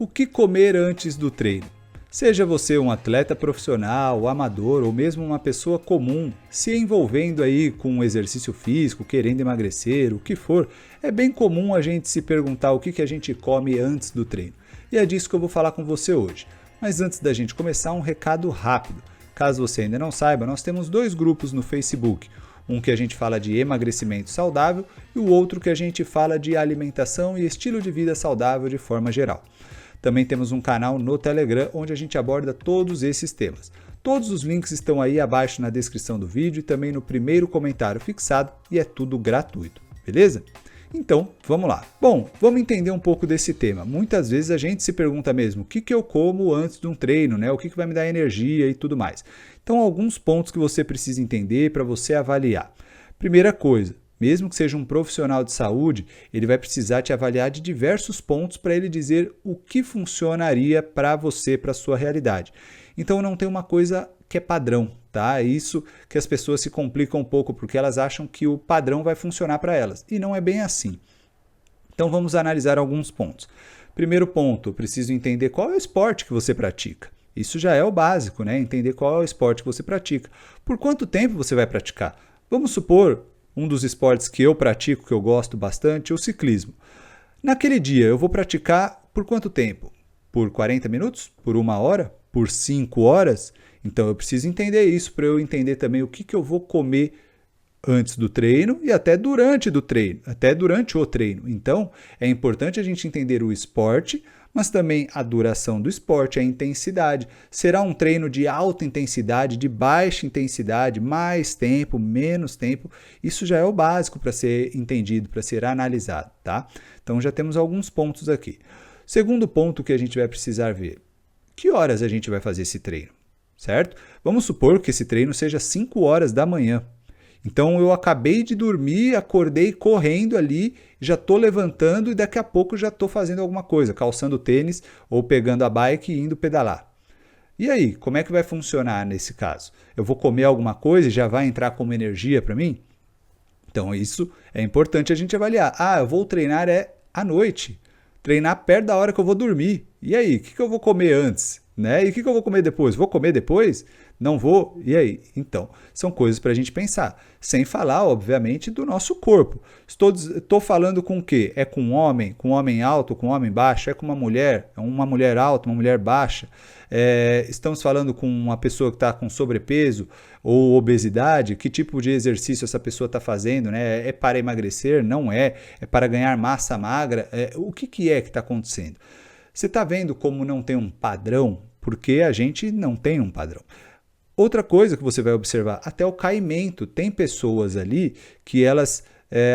O que comer antes do treino? Seja você um atleta profissional, amador ou mesmo uma pessoa comum, se envolvendo aí com um exercício físico, querendo emagrecer, o que for, é bem comum a gente se perguntar o que a gente come antes do treino. E é disso que eu vou falar com você hoje. Mas antes da gente começar, um recado rápido. Caso você ainda não saiba, nós temos 2 grupos no Facebook. Um que a gente fala de emagrecimento saudável e o outro que a gente fala de alimentação e estilo de vida saudável de forma geral. Também temos um canal no Telegram onde a gente aborda todos esses temas. Todos os links estão aí abaixo na descrição do vídeo e também no primeiro comentário fixado e é tudo gratuito, beleza? Então, vamos lá. Bom, vamos entender um pouco desse tema. Muitas vezes a gente se pergunta mesmo o que eu como antes de um treino, né? O que vai me dar energia e tudo mais. Então, alguns pontos que você precisa entender para você avaliar. Primeira coisa, mesmo que seja um profissional de saúde, ele vai precisar te avaliar de diversos pontos para ele dizer o que funcionaria para você, para a sua realidade. Então não tem uma coisa que é padrão, tá? É isso que as pessoas se complicam um pouco, porque elas acham que o padrão vai funcionar para elas. E não é bem assim. Então vamos analisar alguns pontos. Primeiro ponto, eu preciso entender qual é o esporte que você pratica. Isso já é o básico, né? Entender qual é o esporte que você pratica. Por quanto tempo você vai praticar? Vamos supor um dos esportes que eu pratico, que eu gosto bastante, é o ciclismo. Naquele dia, eu vou praticar por quanto tempo? Por 40 minutos? Por 1 hora? Por 5 horas? Então, eu preciso entender isso para eu entender também o que eu vou comer antes do treino e até durante o treino. Então, é importante a gente entender o esporte, mas também a duração do esporte, a intensidade. Será um treino de alta intensidade, de baixa intensidade, mais tempo, menos tempo? Isso já é o básico para ser entendido, para ser analisado, tá? Então já temos alguns pontos aqui. Segundo ponto que a gente vai precisar ver, que horas a gente vai fazer esse treino, certo? Vamos supor que esse treino seja 5 horas da manhã. Então eu acabei de dormir, acordei correndo ali, já estou levantando e daqui a pouco já estou fazendo alguma coisa, calçando tênis ou pegando a bike e indo pedalar. E aí, como é que vai funcionar nesse caso? Eu vou comer alguma coisa e já vai entrar como energia para mim? Então isso é importante a gente avaliar. Eu vou treinar à noite, treinar perto da hora que eu vou dormir. E aí, o que eu vou comer antes? Né? E o que eu vou comer depois? Vou comer depois? Não vou? E aí? Então, são coisas para a gente pensar. Sem falar, obviamente, do nosso corpo. Estou falando com o quê? É com um homem alto, com um homem baixo? É com uma mulher alta, uma mulher baixa? Estamos falando com uma pessoa que está com sobrepeso ou obesidade? Que tipo de exercício essa pessoa está fazendo? Né? É para emagrecer? Não é? É para ganhar massa magra? O que é que está acontecendo? Você está vendo como não tem um padrão? Porque a gente não tem um padrão. Outra coisa que você vai observar, até o caimento. Tem pessoas ali que elas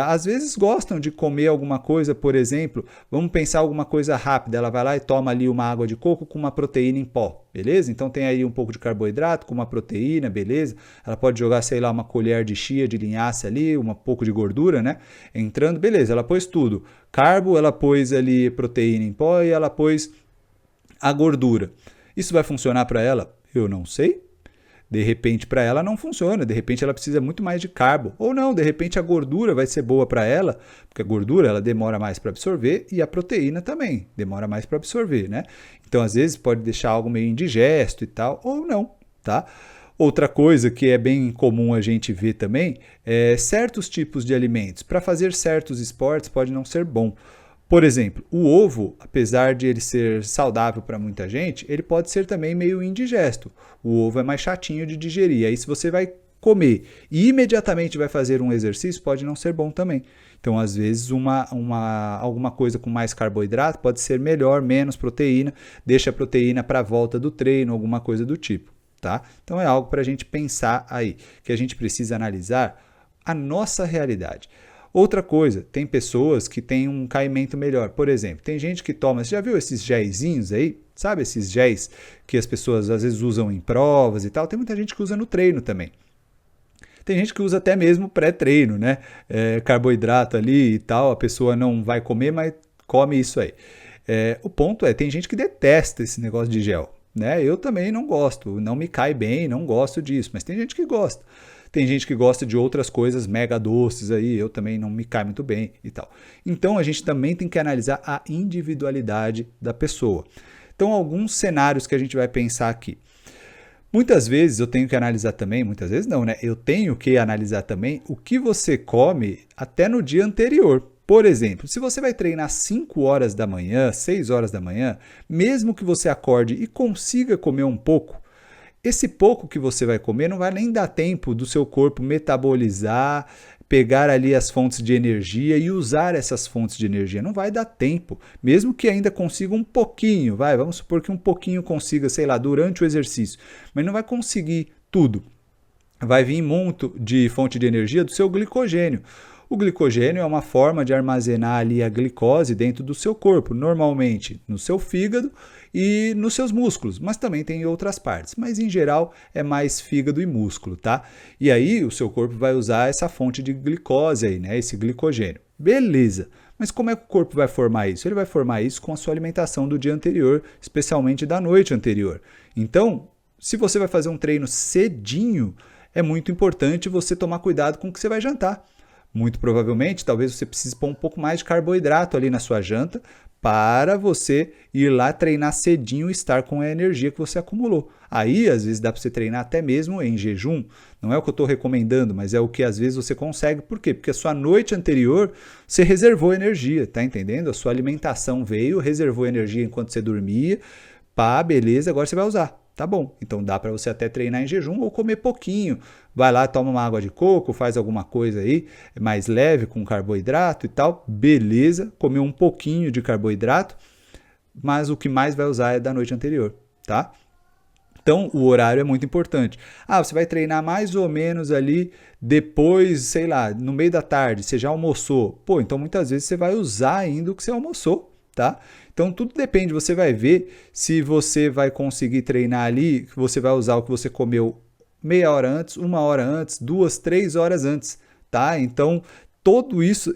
às vezes gostam de comer alguma coisa, por exemplo, vamos pensar alguma coisa rápida, ela vai lá e toma ali uma água de coco com uma proteína em pó, beleza? Então tem aí um pouco de carboidrato com uma proteína, beleza? Ela pode jogar, sei lá, uma colher de chia, de linhaça ali, um pouco de gordura, né? Entrando, beleza, ela pôs tudo. Carbo, ela pôs ali proteína em pó e ela pôs a gordura. Isso vai funcionar para ela? Eu não sei. De repente, para ela não funciona, de repente ela precisa muito mais de carbo. Ou não, de repente a gordura vai ser boa para ela, porque a gordura ela demora mais para absorver e a proteína também demora mais para absorver, né? Então, às vezes, pode deixar algo meio indigesto e tal, ou não, tá? Outra coisa que é bem comum a gente ver também é certos tipos de alimentos. Para fazer certos esportes pode não ser bom. Por exemplo, o ovo, apesar de ele ser saudável para muita gente, ele pode ser também meio indigesto. O ovo é mais chatinho de digerir. Aí se você vai comer e imediatamente vai fazer um exercício, pode não ser bom também. Então, às vezes, alguma coisa com mais carboidrato pode ser melhor, menos proteína, deixa a proteína para a volta do treino, alguma coisa do tipo. Tá? Então, é algo para a gente pensar aí, que a gente precisa analisar a nossa realidade. Outra coisa, tem pessoas que têm um caimento melhor. Por exemplo, tem gente que toma... Você já viu esses géisinhos aí? Sabe esses géis que as pessoas às vezes usam em provas e tal? Tem muita gente que usa no treino também. Tem gente que usa até mesmo pré-treino, né? Carboidrato ali e tal. A pessoa não vai comer, mas come isso aí. O ponto é, tem gente que detesta esse negócio de gel. Né? Eu também não gosto. Não me cai bem, não gosto disso. Mas tem gente que gosta. tem gente que gosta de outras coisas mega doces aí, eu também não me cai muito bem e tal. Então a gente também tem que analisar a individualidade da pessoa. Então alguns cenários que a gente vai pensar aqui. Muitas vezes eu tenho que analisar também, muitas vezes não, né? Eu tenho que analisar também o que você come até no dia anterior. Por exemplo, se você vai treinar 5 horas da manhã, 6 horas da manhã, mesmo que você acorde e consiga comer um pouco, esse pouco que você vai comer não vai nem dar tempo do seu corpo metabolizar, pegar ali as fontes de energia e usar essas fontes de energia. Não vai dar tempo, mesmo que ainda consiga um pouquinho, vamos supor que um pouquinho consiga, sei lá, durante o exercício, mas não vai conseguir tudo. Vai vir muito de fonte de energia do seu glicogênio. O glicogênio é uma forma de armazenar ali a glicose dentro do seu corpo, normalmente no seu fígado e nos seus músculos, mas também tem em outras partes. Mas em geral é mais fígado e músculo, tá? E aí o seu corpo vai usar essa fonte de glicose aí, né? Esse glicogênio. Beleza. Mas como é que o corpo vai formar isso? Ele vai formar isso com a sua alimentação do dia anterior, especialmente da noite anterior. Então, se você vai fazer um treino cedinho, é muito importante você tomar cuidado com o que você vai jantar. Muito provavelmente, talvez você precise pôr um pouco mais de carboidrato ali na sua janta para você ir lá treinar cedinho e estar com a energia que você acumulou. Aí, às vezes, dá para você treinar até mesmo em jejum. Não é o que eu estou recomendando, mas é o que às vezes você consegue. Por quê? Porque a sua noite anterior você reservou energia, tá entendendo? A sua alimentação veio, reservou energia enquanto você dormia. Pá, beleza, agora você vai usar. Tá bom, então dá para você até treinar em jejum ou comer pouquinho. Vai lá, toma uma água de coco, faz alguma coisa aí mais leve com carboidrato e tal. Beleza, comeu um pouquinho de carboidrato, mas o que mais vai usar é da noite anterior, tá? Então, o horário é muito importante. Você vai treinar mais ou menos ali depois, sei lá, no meio da tarde, você já almoçou. Pô, então muitas vezes você vai usar ainda o que você almoçou, tá? Então tudo depende, você vai ver se você vai conseguir treinar ali, que você vai usar o que você comeu meia hora antes, 1 hora antes, 2, 3 horas antes, tá? Então tudo isso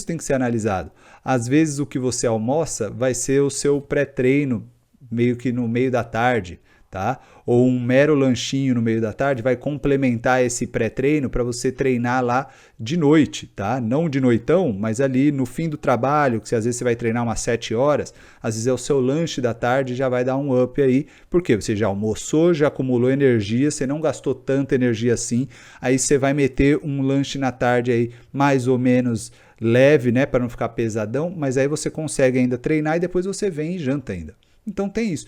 tem que ser analisado. Às vezes o que você almoça vai ser o seu pré-treino, meio que no meio da tarde, tá? Ou um mero lanchinho no meio da tarde vai complementar esse pré-treino para você treinar lá de noite, tá? Não de noitão, mas ali no fim do trabalho, que às vezes você vai treinar umas 7 horas, às vezes é o seu lanche da tarde, já vai dar um up aí, porque você já almoçou, já acumulou energia, você não gastou tanta energia assim, aí você vai meter um lanche na tarde aí mais ou menos leve, né, para não ficar pesadão, mas aí você consegue ainda treinar e depois você vem e janta ainda. Então tem isso.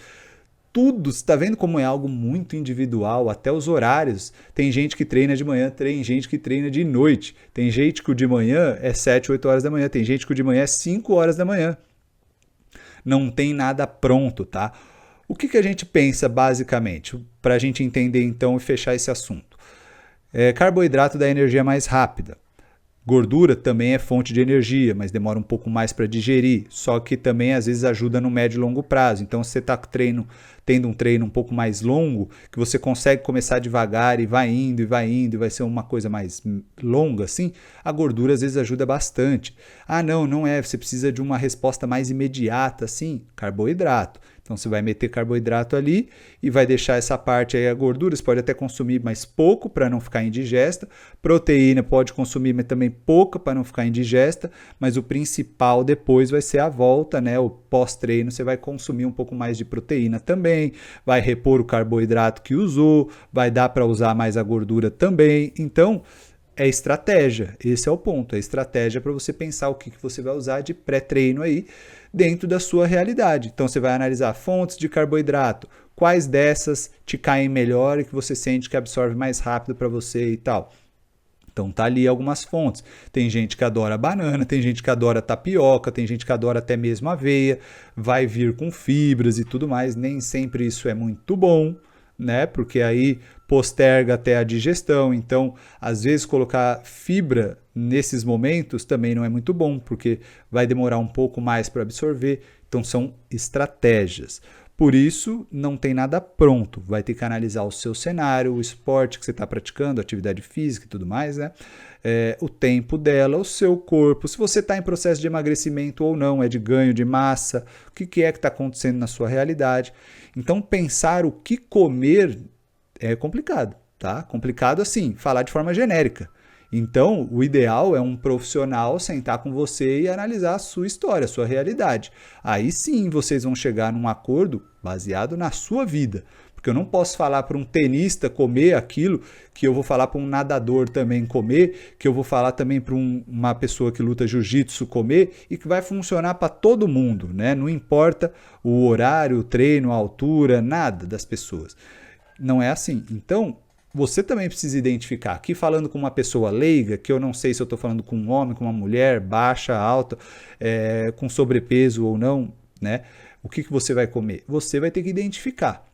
Tudo, você está vendo como é algo muito individual, até os horários. Tem gente que treina de manhã, tem gente que treina de noite. Tem gente que o de manhã é 7, 8 horas da manhã, tem gente que o de manhã é 5 horas da manhã. Não tem nada pronto, tá? O que a gente pensa basicamente, para a gente entender então e fechar esse assunto? Carboidrato dá energia mais rápida. Gordura também é fonte de energia, mas demora um pouco mais para digerir, só que também às vezes ajuda no médio e longo prazo. Então, se você está tendo um treino um pouco mais longo, que você consegue começar devagar e vai indo, e vai ser uma coisa mais longa assim, a gordura às vezes ajuda bastante. Não é, você precisa de uma resposta mais imediata assim, carboidrato. Então você vai meter carboidrato ali e vai deixar essa parte aí, a gordura, você pode até consumir mais pouco para não ficar indigesta, proteína pode consumir mas também pouca para não ficar indigesta, mas o principal depois vai ser a volta, né? O pós-treino você vai consumir um pouco mais de proteína também, vai repor o carboidrato que usou, vai dar para usar mais a gordura também, então é estratégia, esse é o ponto, é estratégia para você pensar o que você vai usar de pré-treino aí dentro da sua realidade. Então você vai analisar fontes de carboidrato, quais dessas te caem melhor e que você sente que absorve mais rápido para você e tal. Então tá ali algumas fontes. Tem gente que adora banana, tem gente que adora tapioca, tem gente que adora até mesmo aveia, vai vir com fibras e tudo mais, nem sempre isso é muito bom, né? Porque aí posterga até a digestão, então às vezes colocar fibra nesses momentos também não é muito bom, porque vai demorar um pouco mais para absorver, então são estratégias. Por isso, não tem nada pronto, vai ter que analisar o seu cenário, o esporte que você está praticando, atividade física e tudo mais, né? O tempo dela, o seu corpo, se você está em processo de emagrecimento ou não, é de ganho de massa, o que é que está acontecendo na sua realidade. Então, pensar o que comer é complicado. tá? Complicado assim, falar de forma genérica. Então, o ideal é um profissional sentar com você e analisar a sua história, a sua realidade. Aí sim vocês vão chegar num acordo baseado na sua vida. Porque eu não posso falar para um tenista comer aquilo que eu vou falar para um nadador também comer, que eu vou falar também para uma pessoa que luta jiu-jitsu comer e que vai funcionar para todo mundo, né? Não importa o horário, o treino, a altura, nada das pessoas. Não é assim. Então, você também precisa identificar. Aqui falando com uma pessoa leiga, que eu não sei se eu estou falando com um homem, com uma mulher, baixa, alta, com sobrepeso ou não, né? O que você vai comer? Você vai ter que identificar.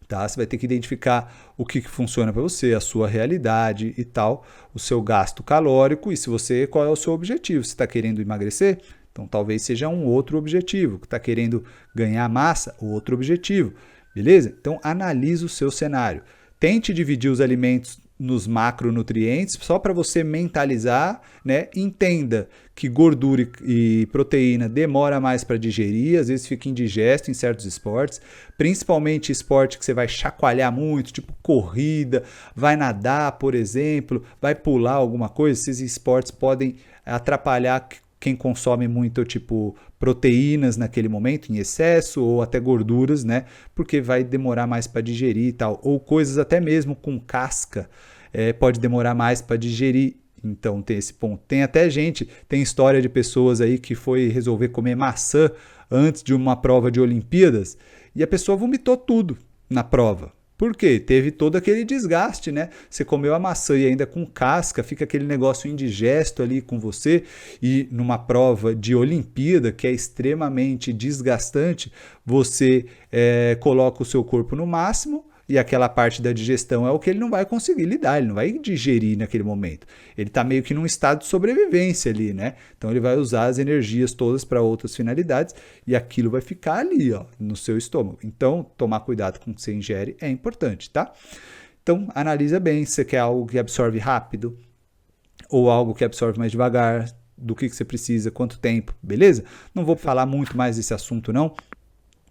Tá? Você vai ter que identificar o que funciona para você, a sua realidade e tal, o seu gasto calórico e qual é o seu objetivo. Você está querendo emagrecer? Então talvez seja um outro objetivo. Está querendo ganhar massa? Outro objetivo. Beleza? Então analise o seu cenário. Tente dividir os alimentos nos macronutrientes, só para você mentalizar, né? Entenda que gordura e proteína demora mais para digerir, às vezes fica indigesto em certos esportes, principalmente esporte que você vai chacoalhar muito, tipo corrida, vai nadar, por exemplo, vai pular alguma coisa, esses esportes podem atrapalhar quem consome muito, tipo, proteínas naquele momento, em excesso, ou até gorduras, né? Porque vai demorar mais para digerir e tal. Ou coisas até mesmo com casca, pode demorar mais para digerir. Então tem esse ponto. Tem até tem história de pessoas aí que foi resolver comer maçã antes de uma prova de Olimpíadas e a pessoa vomitou tudo na prova. Por quê? Teve todo aquele desgaste, né? Você comeu a maçã e ainda com casca, fica aquele negócio indigesto ali com você. E numa prova de Olimpíada, que é extremamente desgastante, você coloca o seu corpo no máximo e aquela parte da digestão é o que ele não vai conseguir lidar, ele não vai digerir naquele momento. Ele está meio que num estado de sobrevivência ali, né? Então ele vai usar as energias todas para outras finalidades e aquilo vai ficar ali, ó, no seu estômago. Então, tomar cuidado com o que você ingere é importante, tá? Então, analisa bem se você quer algo que absorve rápido ou algo que absorve mais devagar, do que você precisa, quanto tempo, beleza? Não vou falar muito mais desse assunto, não.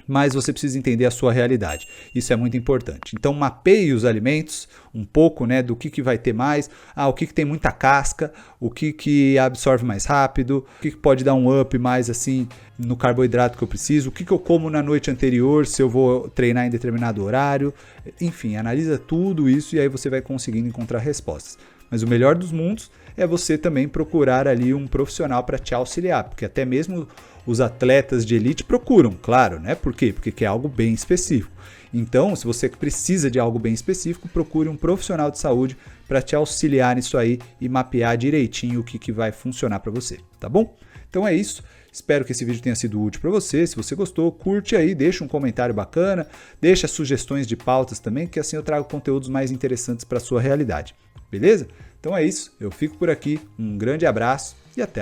Mas você precisa entender a sua realidade. Isso é muito importante. Então, mapeie os alimentos um pouco, né, do que vai ter mais. O que tem muita casca, o que absorve mais rápido, o que pode dar um up mais assim no carboidrato que eu preciso, o que eu como na noite anterior, se eu vou treinar em determinado horário. Enfim, analisa tudo isso e aí você vai conseguindo encontrar respostas. Mas o melhor dos mundos é você também procurar ali um profissional para te auxiliar, porque até mesmo os atletas de elite procuram, claro, né? Por quê? Porque quer algo bem específico. Então, se você precisa de algo bem específico, procure um profissional de saúde para te auxiliar nisso aí e mapear direitinho o que vai funcionar para você, tá bom? Então é isso. Espero que esse vídeo tenha sido útil para você. Se você gostou, curte aí, deixa um comentário bacana, deixa sugestões de pautas também, que assim eu trago conteúdos mais interessantes para a sua realidade. Beleza? Então é isso. Eu fico por aqui. Um grande abraço e até